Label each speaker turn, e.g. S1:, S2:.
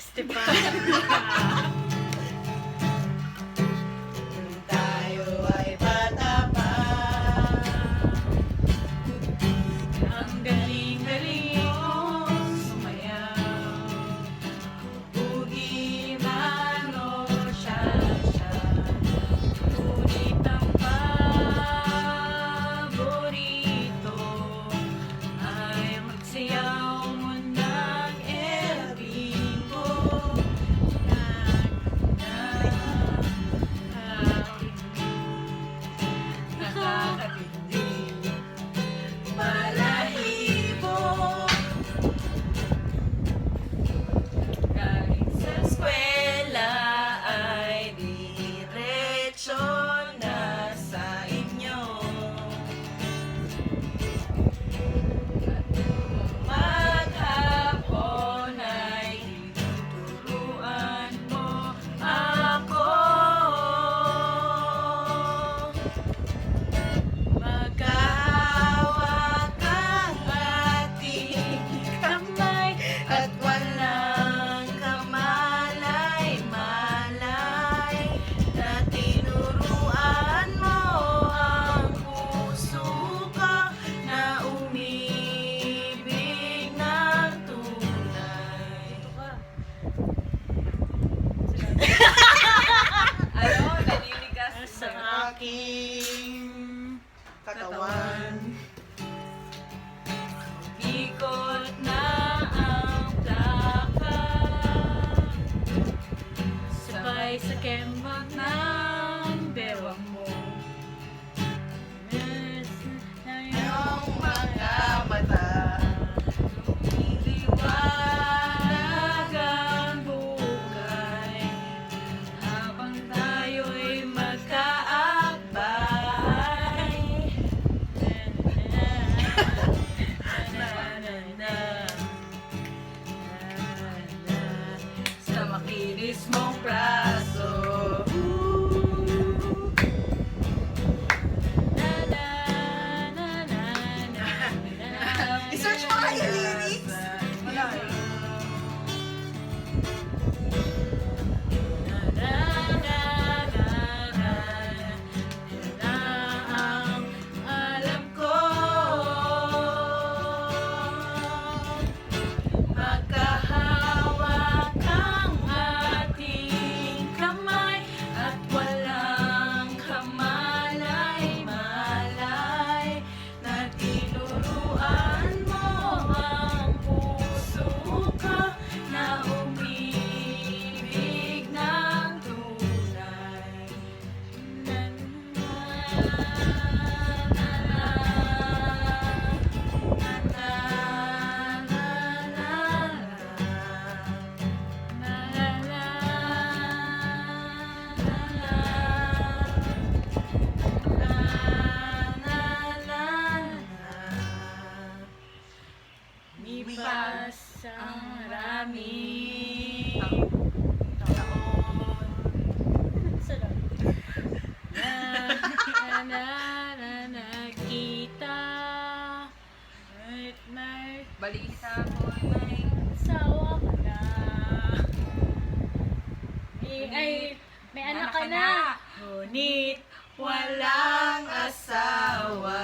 S1: Esteban.
S2: Tayo ay bata pa.
S1: Ang galing-galing mong sumayaw. Bugi man o siya. Ngunit ang paborito ay magsayaw mo ng El Bimbo. Nakakatindi, balahibo. Galing sa eskwela ay diretso na sa inyo. Maghapon ay tuturuan mo ako. Magkahawak ang ating kamay at walang kamalay-malay na tinuruan mo ang puso ko na umibig ng tunay. Ano? Naninigas
S2: Sa aking katawan.
S1: Ikot na ang plaka. Sabay sa kembot ng bewang mo.
S2: Iyong mga mata.
S1: Liwanag ang buhay habang tayo'y magkaakbay. Sa makinis mong braso.
S2: I-search mo nga yung lyrics.
S1: Wala eh. Ang alam ko, magkahawak ang ating kamay at walang kamalay-malay na tinuruan mo ang puso ko na umibig ng tunay. Mipas ang maraming taon na nakita at may balita mo may asawa ka na. May anak ka na. Ngunit walang asawa.